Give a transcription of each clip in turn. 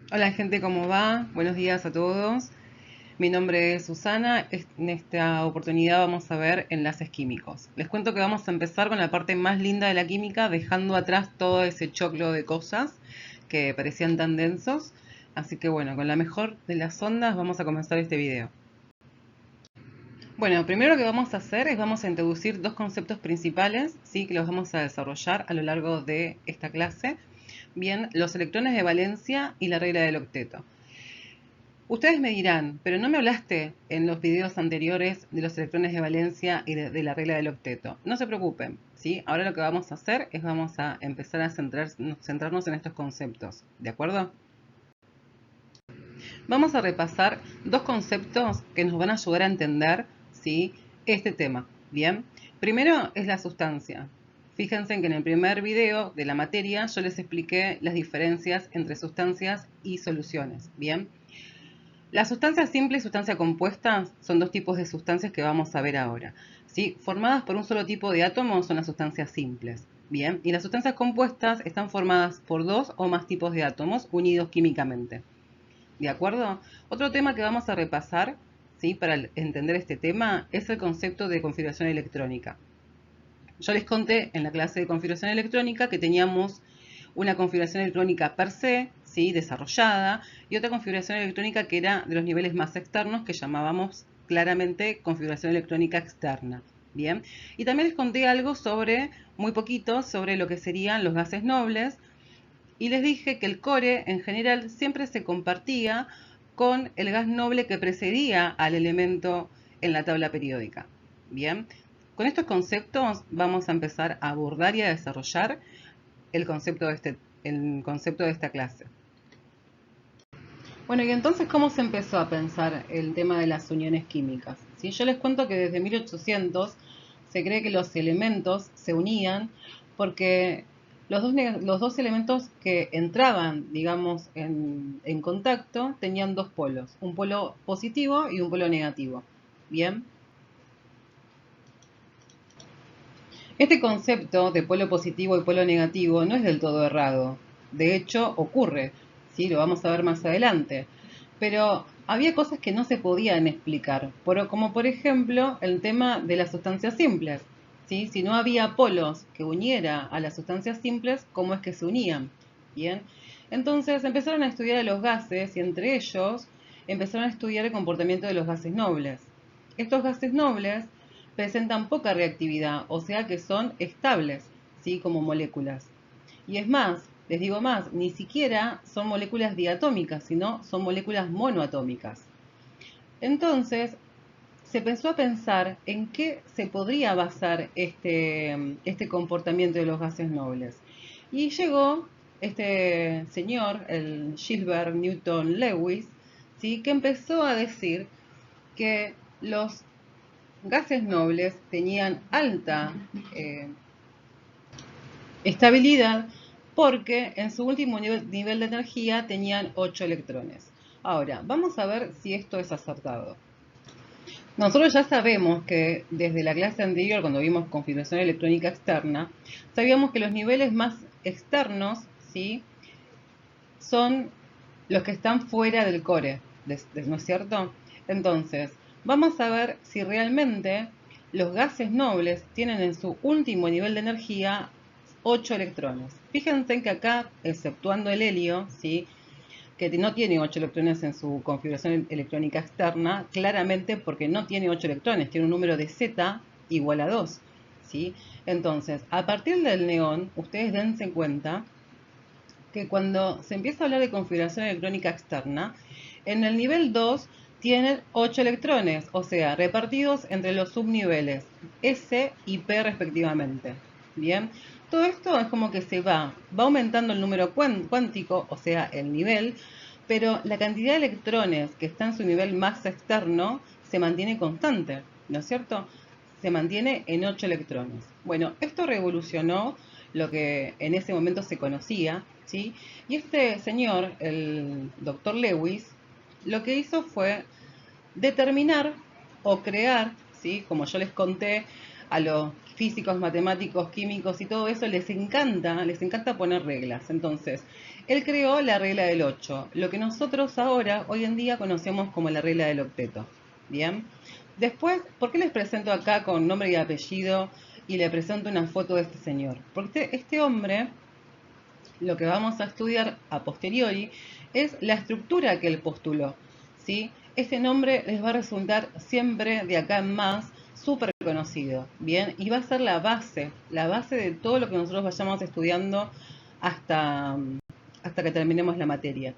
Hola gente, ¿cómo va? Buenos días a todos. Mi nombre es Susana. En esta oportunidad vamos a ver enlaces químicos. Les cuento que vamos a empezar con la parte más linda de la química, dejando atrás todo ese choclo de cosas que parecían tan densos. Así que bueno, con la mejor de las ondas vamos a comenzar este video. Bueno, primero lo que vamos a hacer es vamos a introducir dos conceptos principales, ¿sí? Que los vamos a desarrollar a lo largo de esta clase. Bien, los electrones de valencia y la regla del octeto. Ustedes me dirán, pero no me hablaste en los videos anteriores de los electrones de valencia y de la regla del octeto. No se preocupen, ¿sí? Ahora lo que vamos a hacer es vamos a empezar a centrarnos en estos conceptos, ¿de acuerdo? Vamos a repasar dos conceptos que nos van a ayudar a entender, ¿sí? Este tema, ¿bien? Primero es la sustancia. Fíjense en que en el primer video de la materia yo les expliqué las diferencias entre sustancias y soluciones, ¿bien? La sustancia simple y sustancia compuesta son dos tipos de sustancias que vamos a ver ahora. ¿Sí? Formadas por un solo tipo de átomos son las sustancias simples. Bien, y las sustancias compuestas están formadas por dos o más tipos de átomos unidos químicamente. ¿De acuerdo? Otro tema que vamos a repasar, ¿sí? Para entender este tema es el concepto de configuración electrónica. Yo les conté en la clase de configuración electrónica que teníamos una configuración electrónica per se, ¿sí? Desarrollada, y otra configuración electrónica que era de los niveles más externos, que llamábamos claramente configuración electrónica externa. Bien, y también les conté algo sobre, muy poquito, sobre lo que serían los gases nobles, y les dije que el core en general siempre se compartía con el gas noble que precedía al elemento en la tabla periódica. Bien, con estos conceptos vamos a empezar a abordar y a desarrollar el concepto de esta clase. Bueno, y entonces, ¿cómo se empezó a pensar el tema de las uniones químicas? ¿Sí? Yo les cuento que desde 1800 se cree que los elementos se unían porque los dos elementos que entraban, digamos, en contacto tenían dos polos, un polo positivo y un polo negativo. Bien, este concepto de polo positivo y polo negativo no es del todo errado. De hecho, ocurre, ¿sí? Lo vamos a ver más adelante. Pero había cosas que no se podían explicar, como por ejemplo el tema de las sustancias simples. ¿Sí? Si no había polos que uniera a las sustancias simples, ¿cómo es que se unían? Bien. Entonces empezaron a estudiar a los gases y entre ellos empezaron a estudiar el comportamiento de los gases nobles. Estos gases nobles presentan poca reactividad, o sea que son estables, ¿sí? Como moléculas. Y es más, les digo más, ni siquiera son moléculas diatómicas, sino son moléculas monoatómicas. Entonces, se empezó a pensar en qué se podría basar este comportamiento de los gases nobles. Y llegó este señor, el Gilbert Newton Lewis, ¿sí? Que empezó a decir que los gases nobles tenían alta estabilidad porque en su último nivel de energía tenían 8 electrones. Ahora, vamos a ver si esto es acertado. Nosotros ya sabemos que desde la clase anterior, cuando vimos configuración electrónica externa, sabíamos que los niveles más externos, ¿sí? Son los que están fuera del core, ¿no es cierto? Entonces, vamos a ver si realmente los gases nobles tienen en su último nivel de energía 8 electrones. Fíjense que acá, exceptuando el helio, ¿sí? Que no tiene 8 electrones en su configuración electrónica externa, claramente porque no tiene 8 electrones, tiene un número de Z igual a 2. ¿Sí? Entonces, a partir del neón, ustedes dense cuenta que cuando se empieza a hablar de configuración electrónica externa, en el nivel 2 tienen 8 electrones, o sea, repartidos entre los subniveles S y P respectivamente. Bien, todo esto es como que va aumentando el número cuántico, o sea, el nivel, pero la cantidad de electrones que está en su nivel más externo se mantiene constante, ¿no es cierto? Se mantiene en 8 electrones. Bueno, esto revolucionó lo que en ese momento se conocía, ¿sí? Y este señor, el doctor Lewis, lo que hizo fue determinar o crear, ¿sí? Como yo les conté a los físicos, matemáticos, químicos y todo eso les encanta poner reglas. Entonces, él creó la regla del 8, lo que nosotros ahora, hoy en día, conocemos como la regla del octeto. Bien. Después, ¿por qué les presento acá con nombre y apellido y le presento una foto de este señor? Porque este hombre, lo que vamos a estudiar a posteriori, es la estructura que él postuló, ¿sí? Este nombre les va a resultar siempre de acá en más súper conocido, ¿bien? Y va a ser la base de todo lo que nosotros vayamos estudiando hasta, hasta que terminemos la materia.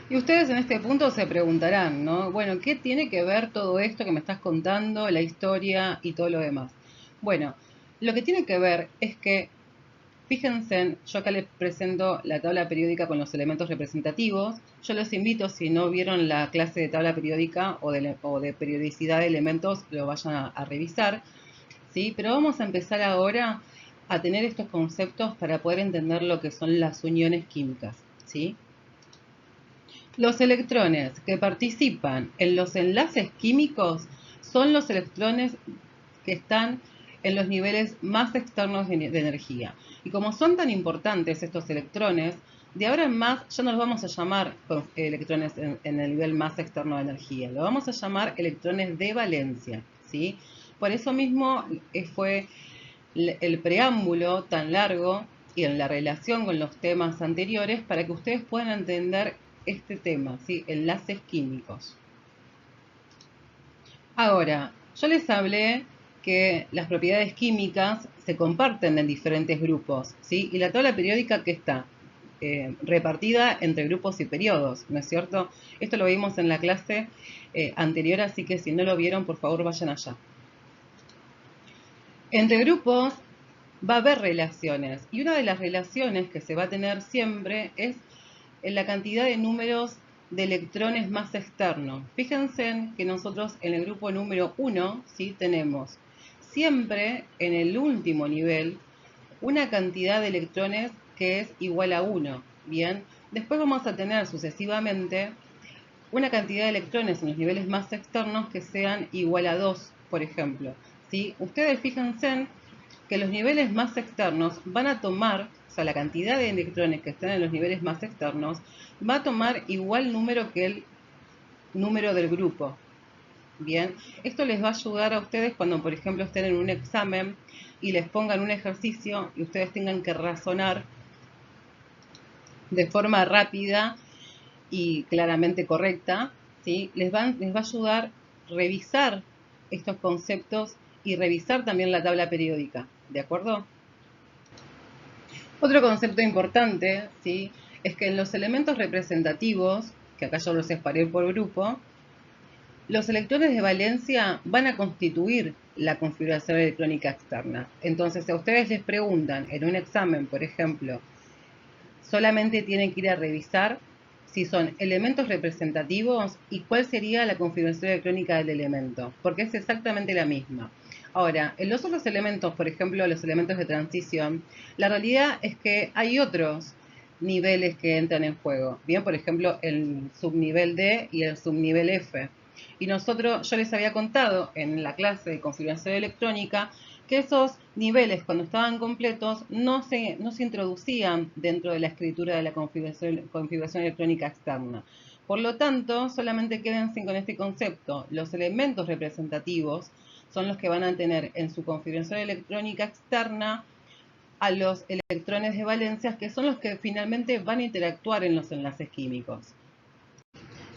Y ustedes en este punto se preguntarán, ¿no? Bueno, ¿qué tiene que ver todo esto que me estás contando, la historia y todo lo demás? Bueno, lo que tiene que ver es que, fíjense, yo acá les presento la tabla periódica con los elementos representativos. Yo los invito, si no vieron la clase de tabla periódica o de periodicidad de elementos, lo vayan a revisar, ¿sí? Pero vamos a empezar ahora a tener estos conceptos para poder entender lo que son las uniones químicas, ¿sí? Los electrones que participan en los enlaces químicos son los electrones que están en los niveles más externos de energía. Y como son tan importantes estos electrones, de ahora en más ya no los vamos a llamar electrones en el nivel más externo de energía, lo vamos a llamar electrones de valencia, ¿sí? Por eso mismo fue el preámbulo tan largo y en la relación con los temas anteriores para que ustedes puedan entender este tema, ¿sí? Enlaces químicos. Ahora, yo les hablé que las propiedades químicas se comparten en diferentes grupos, ¿sí? Y la tabla periódica que está repartida entre grupos y periodos, ¿no es cierto? Esto lo vimos en la clase anterior, así que si no lo vieron, por favor vayan allá. Entre grupos va a haber relaciones y una de las relaciones que se va a tener siempre es en la cantidad de números de electrones más externos. Fíjense que nosotros en el grupo número 1 ¿sí? tenemos siempre en el último nivel una cantidad de electrones que es igual a 1. Bien, después vamos a tener sucesivamente una cantidad de electrones en los niveles más externos que sean igual a 2, por ejemplo. ¿Sí? Ustedes fíjense que los niveles más externos van a tomar, o sea, la cantidad de electrones que están en los niveles más externos, va a tomar igual número que el número del grupo. Bien, esto les va a ayudar a ustedes cuando, por ejemplo, estén en un examen y les pongan un ejercicio y ustedes tengan que razonar de forma rápida y claramente correcta, ¿sí? Les va a ayudar a revisar estos conceptos y revisar también la tabla periódica, ¿de acuerdo? Otro concepto importante, ¿sí? Es que en los elementos representativos, que acá yo los separé por grupo, los electrones de valencia van a constituir la configuración electrónica externa. Entonces, si a ustedes les preguntan en un examen, por ejemplo, solamente tienen que ir a revisar si son elementos representativos y cuál sería la configuración electrónica del elemento, porque es exactamente la misma. Ahora, en los otros elementos, por ejemplo, los elementos de transición, la realidad es que hay otros niveles que entran en juego. Bien, por ejemplo, el subnivel D y el subnivel F. Y yo les había contado en la clase de configuración electrónica que esos niveles, cuando estaban completos, no se introducían dentro de la escritura de la configuración electrónica externa. Por lo tanto, solamente quédense con este concepto. Los elementos representativos son los que van a tener en su configuración electrónica externa a los electrones de valencia, que son los que finalmente van a interactuar en los enlaces químicos.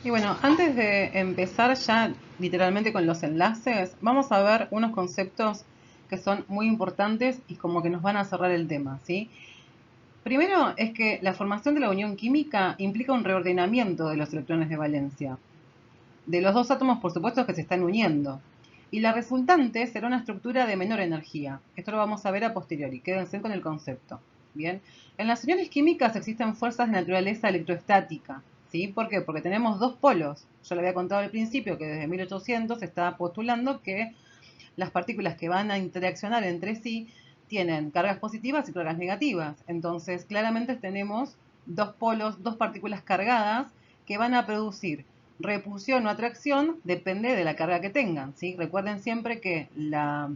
Y bueno, antes de empezar ya literalmente con los enlaces, vamos a ver unos conceptos que son muy importantes y como que nos van a cerrar el tema, ¿sí? Primero es que la formación de la unión química implica un reordenamiento de los electrones de valencia, de los dos átomos, por supuesto, que se están uniendo. Y la resultante será una estructura de menor energía. Esto lo vamos a ver a posteriori, quédense con el concepto. Bien, en las uniones químicas existen fuerzas de naturaleza electrostática. ¿Sí? ¿Por qué? Porque tenemos dos polos. Yo le había contado al principio que desde 1800 se estaba postulando que las partículas que van a interaccionar entre sí tienen cargas positivas y cargas negativas. Entonces, claramente tenemos dos polos, dos partículas cargadas que van a producir repulsión o atracción depende de la carga que tengan, ¿sí? Recuerden siempre que las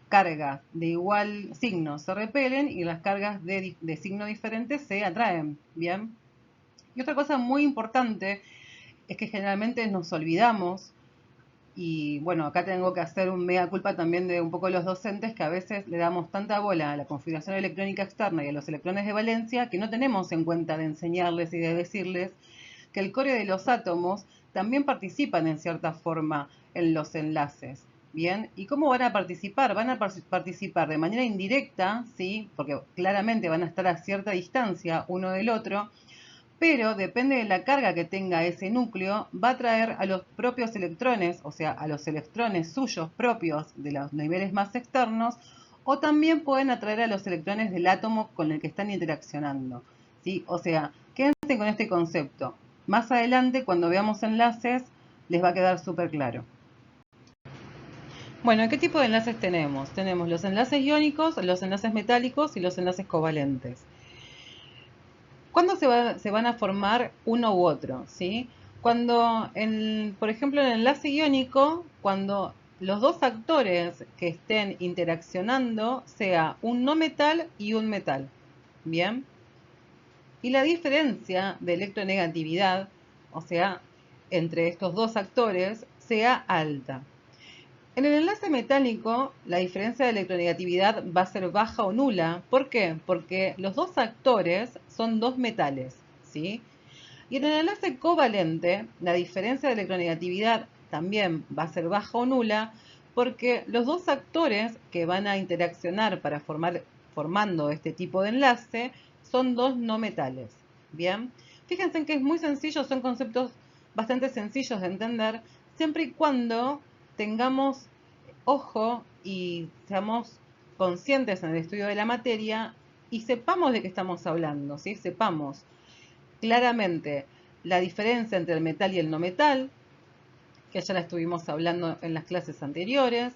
cargas de igual signo se repelen y las cargas de signo diferente se atraen, ¿bien? Y otra cosa muy importante es que generalmente nos olvidamos, y bueno, acá tengo que hacer un mea culpa también de un poco los docentes, que a veces le damos tanta bola a la configuración electrónica externa y a los electrones de valencia que no tenemos en cuenta de enseñarles y de decirles que el core de los átomos también participan en cierta forma en los enlaces. Bien, ¿y cómo van a participar? Van a participar de manera indirecta, ¿sí? Porque claramente van a estar a cierta distancia uno del otro, pero depende de la carga que tenga ese núcleo, va a traer a los propios electrones, o sea, a los electrones suyos propios de los niveles más externos, o también pueden atraer a los electrones del átomo con el que están interaccionando, ¿sí? O sea, quédense con este concepto. Más adelante, cuando veamos enlaces, les va a quedar súper claro. Bueno, ¿qué tipo de enlaces tenemos? Tenemos los enlaces iónicos, los enlaces metálicos y los enlaces covalentes. ¿Cuándo se van a formar uno u otro? ¿Sí? Cuando, por ejemplo, en el enlace iónico, cuando los dos actores que estén interaccionando sea un no metal y un metal. ¿Bien? Y la diferencia de electronegatividad, o sea, entre estos dos actores, sea alta. En el enlace metálico, la diferencia de electronegatividad va a ser baja o nula. ¿Por qué? Porque los dos actores son dos metales, ¿sí? Y en el enlace covalente, la diferencia de electronegatividad también va a ser baja o nula, porque los dos actores que van a interaccionar para formando este tipo de enlace son dos no metales. Bien, fíjense en que es muy sencillo, son conceptos bastante sencillos de entender, siempre y cuando tengamos ojo y seamos conscientes en el estudio de la materia y sepamos de qué estamos hablando, ¿sí? Sepamos claramente la diferencia entre el metal y el no metal, que ya la estuvimos hablando en las clases anteriores,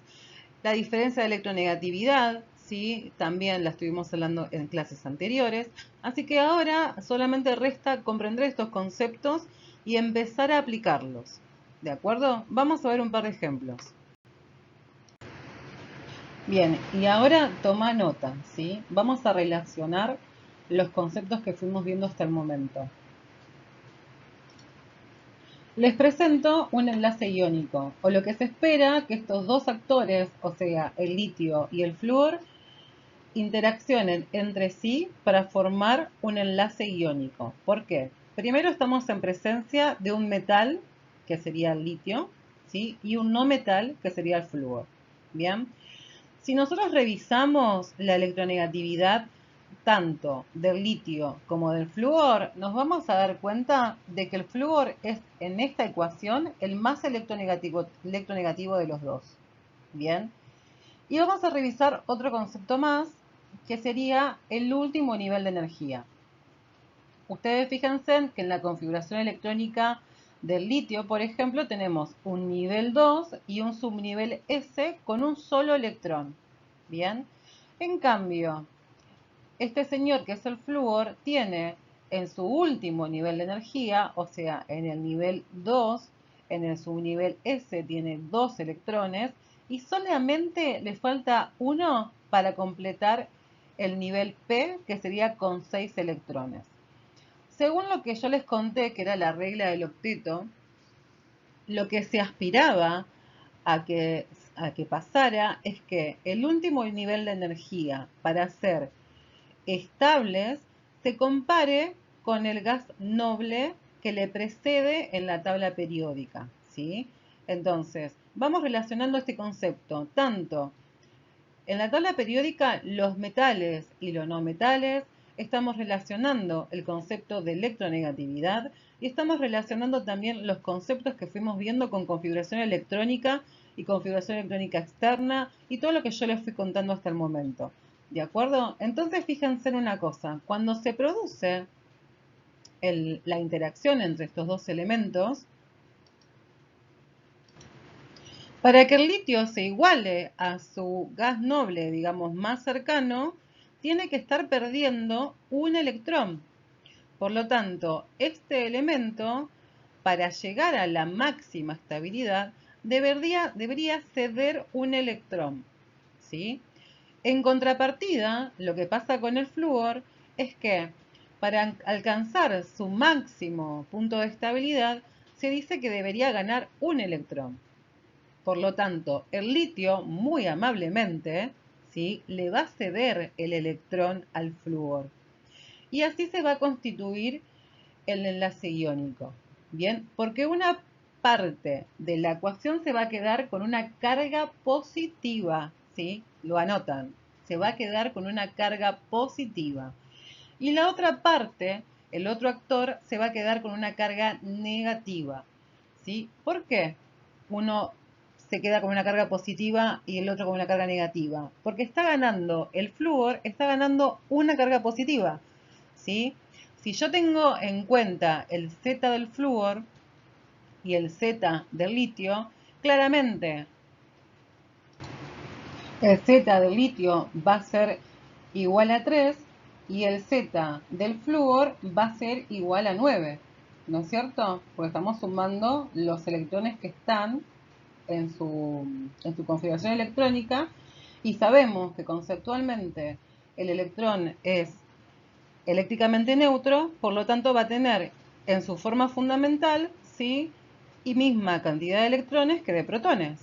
la diferencia de electronegatividad, ¿sí? También la estuvimos hablando en clases anteriores, así que ahora solamente resta comprender estos conceptos y empezar a aplicarlos, ¿de acuerdo? Vamos a ver un par de ejemplos. Bien, y ahora toma nota, ¿sí? Vamos a relacionar los conceptos que fuimos viendo hasta el momento. Les presento un enlace iónico, o lo que se espera que estos dos actores, o sea, el litio y el flúor, interaccionen entre sí para formar un enlace iónico. ¿Por qué? Primero estamos en presencia de un metal, que sería el litio, ¿sí? Y un no metal, que sería el flúor. Bien. Si nosotros revisamos la electronegatividad tanto del litio como del flúor, nos vamos a dar cuenta de que el flúor es en esta ecuación el más electronegativo de los dos. Bien. Y vamos a revisar otro concepto más, que sería el último nivel de energía. Ustedes fíjense que en la configuración electrónica del litio, por ejemplo, tenemos un nivel 2 y un subnivel S con un solo electrón. Bien. En cambio, este señor que es el flúor tiene en su último nivel de energía, o sea, en el nivel 2, en el subnivel S tiene 2 electrones y solamente le falta uno para completar el nivel P, que sería con 6 electrones. Según lo que yo les conté, que era la regla del octeto, lo que se aspiraba a que, pasara es que el último nivel de energía para ser estables se compare con el gas noble que le precede en la tabla periódica, ¿sí? Entonces, vamos relacionando este concepto tanto en la tabla periódica, los metales y los no metales, estamos relacionando el concepto de electronegatividad y estamos relacionando también los conceptos que fuimos viendo con configuración electrónica y configuración electrónica externa y todo lo que yo les fui contando hasta el momento. ¿De acuerdo? Entonces fíjense en una cosa, cuando se produce la interacción entre estos dos elementos, para que el litio se iguale a su gas noble, digamos, más cercano, tiene que estar perdiendo un electrón. Por lo tanto, este elemento para llegar a la máxima estabilidad, debería ceder un electrón, ¿sí? En contrapartida, lo que pasa con el flúor es que para alcanzar su máximo punto de estabilidad, se dice que debería ganar un electrón. Por lo tanto, el litio, muy amablemente, ¿sí?, le va a ceder el electrón al flúor. Y así se va a constituir el enlace iónico. Bien, porque una parte de la ecuación se va a quedar con una carga positiva, ¿sí? Lo anotan, se va a quedar con una carga positiva. Y la otra parte, el otro actor, se va a quedar con una carga negativa, ¿sí? ¿Por qué uno se queda con una carga positiva y el otro con una carga negativa? Porque está ganando, el flúor está ganando una carga positiva, ¿sí? Si yo tengo en cuenta el Z del flúor y el Z del litio, claramente el Z del litio va a ser igual a 3 y el Z del flúor va a ser igual a 9, ¿no es cierto? Porque estamos sumando los electrones que están en su configuración electrónica y sabemos que conceptualmente el electrón es eléctricamente neutro, por lo tanto va a tener en su forma fundamental, ¿sí?, y misma cantidad de electrones que de protones.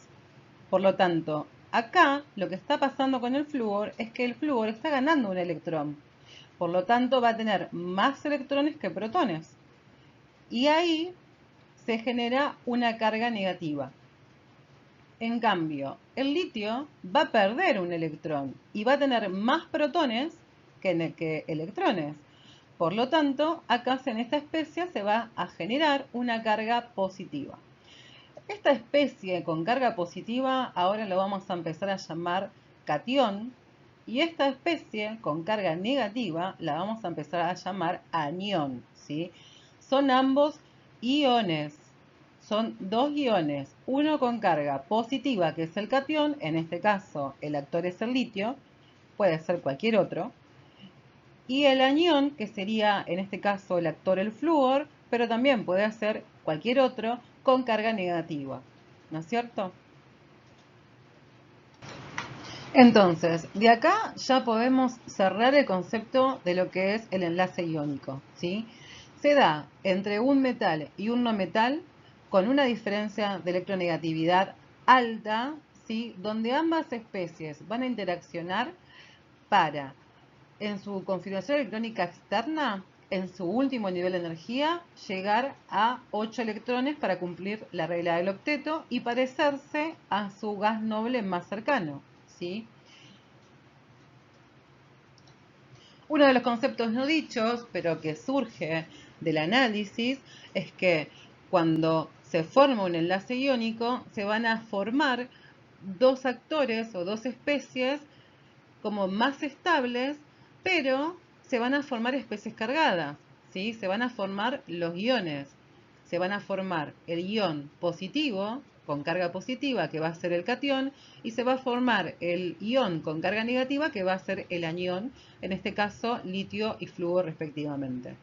Por lo tanto, acá lo que está pasando con el flúor es que el flúor está ganando un electrón. Por lo tanto, va a tener más electrones que protones. Y ahí se genera una carga negativa. En cambio, el litio va a perder un electrón y va a tener más protones que electrones. Por lo tanto, acá en esta especie se va a generar una carga positiva. Esta especie con carga positiva ahora lo vamos a empezar a llamar catión y esta especie con carga negativa la vamos a empezar a llamar anión, ¿sí? Son ambos iones, son dos iones, uno con carga positiva que es el catión, en este caso el actor es el litio, puede ser cualquier otro, y el anión, que sería en este caso el actor el flúor, pero también puede ser cualquier otro con carga negativa, ¿no es cierto? Entonces, de acá ya podemos cerrar el concepto de lo que es el enlace iónico, ¿sí? Se da entre un metal y un no metal con una diferencia de electronegatividad alta, ¿sí?, donde ambas especies van a interaccionar para, en su configuración electrónica externa, en su último nivel de energía, llegar a 8 electrones para cumplir la regla del octeto y parecerse a su gas noble más cercano, ¿sí? Uno de los conceptos no dichos, pero que surge del análisis, es que cuando se forma un enlace iónico, se van a formar dos actores o dos especies como más estables, pero se van a formar especies cargadas, ¿sí? Se van a formar los iones. Se van a formar el ion positivo, con carga positiva, que va a ser el catión, y se va a formar el ion con carga negativa, que va a ser el anión, en este caso litio y flúor respectivamente.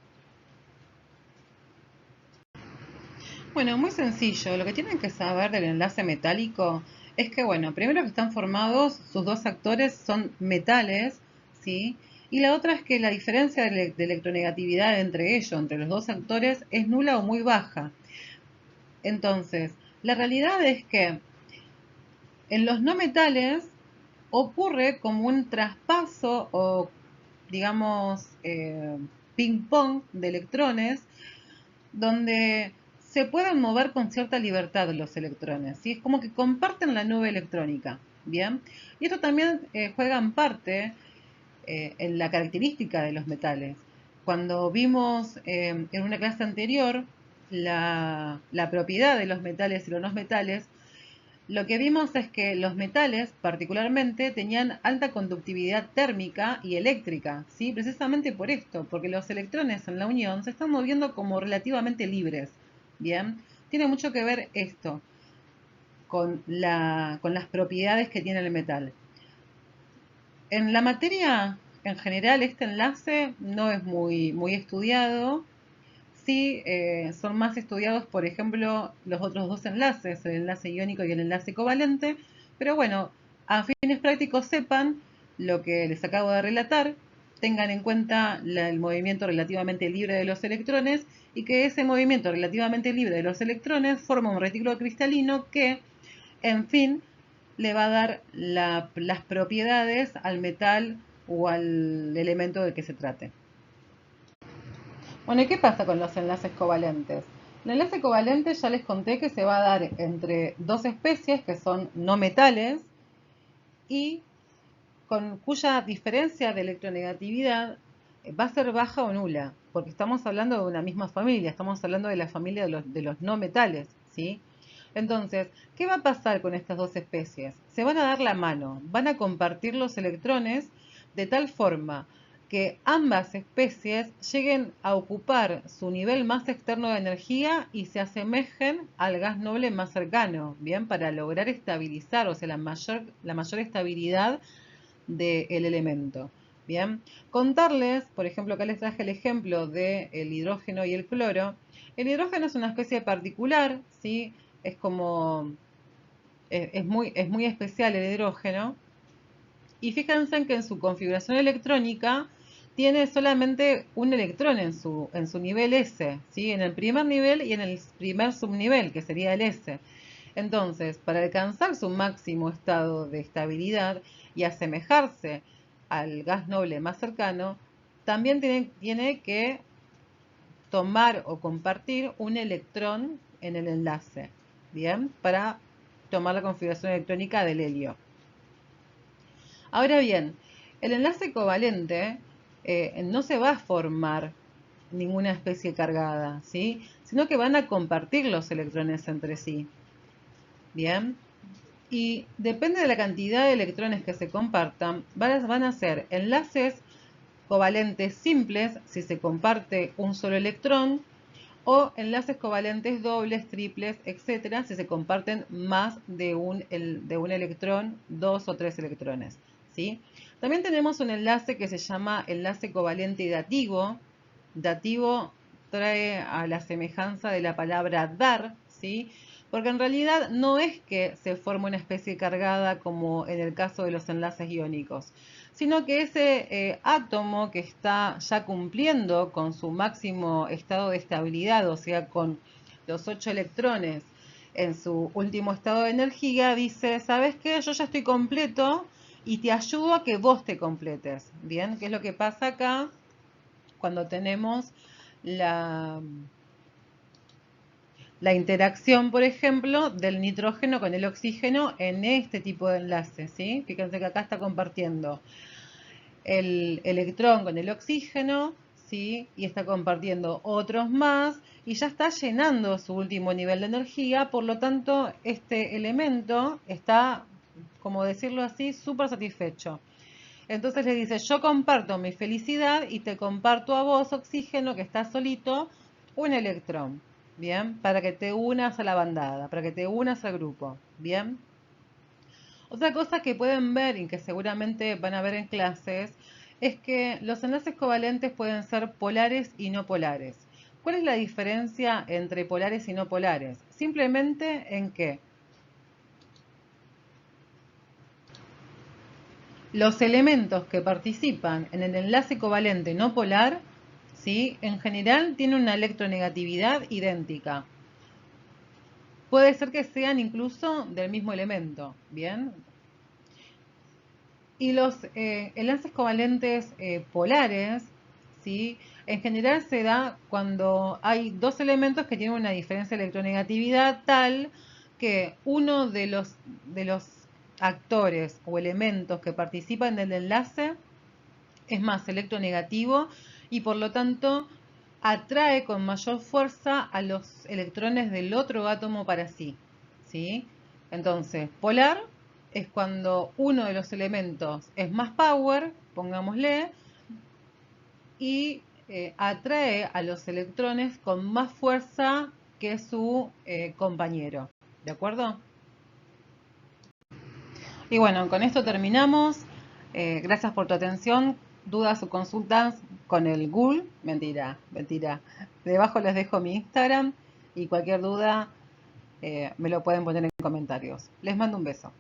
Bueno, muy sencillo. Lo que tienen que saber del enlace metálico es que, bueno, primero que están formados, sus dos actores son metales, ¿sí? Y la otra es que la diferencia de electronegatividad entre ellos, entre los dos actores, es nula o muy baja. Entonces, la realidad es que en los no metales ocurre como un traspaso o, digamos, ping-pong de electrones donde se pueden mover con cierta libertad los electrones, ¿sí? Es como que comparten la nube electrónica, ¿bien? Y esto también juega en parte en la característica de los metales. Cuando vimos en una clase anterior la propiedad de los metales y los no metales, lo que vimos es que los metales particularmente tenían alta conductividad térmica y eléctrica, ¿sí? Precisamente por esto, porque los electrones en la unión se están moviendo como relativamente libres, ¿bien? Tiene mucho que ver esto con las propiedades que tiene el metal. En la materia, en general, este enlace no es muy estudiado. sí son más estudiados, por ejemplo, los otros dos enlaces, el enlace iónico y el enlace covalente, pero bueno, a fines prácticos sepan lo que les acabo de relatar, tengan en cuenta el movimiento relativamente libre de los electrones y que ese movimiento relativamente libre de los electrones forma un retículo cristalino que, en fin, le va a dar las propiedades al metal o al elemento del que se trate. Bueno, ¿y qué pasa con los enlaces covalentes? El enlace covalente ya les conté que se va a dar entre dos especies que son no metales y cuya diferencia de electronegatividad va a ser baja o nula, porque estamos hablando de una misma familia, estamos hablando de la familia de los no metales, ¿sí? Entonces, ¿qué va a pasar con estas dos especies? Se van a dar la mano, van a compartir los electrones de tal forma que ambas especies lleguen a ocupar su nivel más externo de energía y se asemejen al gas noble más cercano, ¿bien? Para lograr estabilizar, o sea, la mayor estabilidad del elemento. Bien, contarles, por ejemplo, acá les traje el ejemplo del hidrógeno y el cloro. El hidrógeno es una especie particular, ¿sí? Es como, es muy especial el hidrógeno. Y fíjense en que en su configuración electrónica tiene solamente un electrón en su nivel S, ¿sí? En el primer nivel y en el primer subnivel, que sería el S. Entonces, para alcanzar su máximo estado de estabilidad y asemejarse al gas noble más cercano, también tiene que tomar o compartir un electrón en el enlace, ¿bien? Para tomar la configuración electrónica del helio. Ahora bien, el enlace covalente no se va a formar ninguna especie cargada, ¿sí? Sino que van a compartir los electrones entre sí. Bien, y depende de la cantidad de electrones que se compartan, van a ser enlaces covalentes simples si se comparte un solo electrón, o enlaces covalentes dobles, triples, etcétera, si se comparten más de un electrón, 2 o 3 electrones, ¿sí? También tenemos un enlace que se llama enlace covalente dativo. Dativo trae a la semejanza de la palabra dar, ¿sí? Porque en realidad no es que se forme una especie cargada como en el caso de los enlaces iónicos, sino que ese átomo que está ya cumpliendo con su máximo estado de estabilidad, o sea, con los 8 electrones en su último estado de energía, dice, ¿sabes qué? Yo ya estoy completo y te ayudo a que vos te completes. Bien, ¿qué es lo que pasa acá cuando tenemos la interacción, por ejemplo, del nitrógeno con el oxígeno en este tipo de enlace, ¿sí? Fíjense que acá está compartiendo el electrón con el oxígeno, ¿sí? Y está compartiendo otros más y ya está llenando su último nivel de energía, por lo tanto, este elemento está, como decirlo así, súper satisfecho. Entonces le dice, yo comparto mi felicidad y te comparto a vos, oxígeno, que estás solito, un electrón, ¿bien? Para que te unas a la bandada, para que te unas al grupo, ¿bien? Otra cosa que pueden ver y que seguramente van a ver en clases es que los enlaces covalentes pueden ser polares y no polares. ¿Cuál es la diferencia entre polares y no polares? Simplemente en que los elementos que participan en el enlace covalente no polar, ¿sí? En general tienen una electronegatividad idéntica. Puede ser que sean incluso del mismo elemento, ¿bien? Y los enlaces covalentes polares, ¿sí? En general se da cuando hay dos elementos que tienen una diferencia de electronegatividad tal que uno de los actores o elementos que participan del enlace es más electronegativo y por lo tanto atrae con mayor fuerza a los electrones del otro átomo para sí, ¿sí? Entonces, polar es cuando uno de los elementos es más power, pongámosle, y atrae a los electrones con más fuerza que su compañero, ¿de acuerdo? Y bueno, con esto terminamos. Gracias por tu atención. dudas o consultas con el Google, mentira. Debajo les dejo mi Instagram y cualquier duda me lo pueden poner en comentarios. Les mando un beso.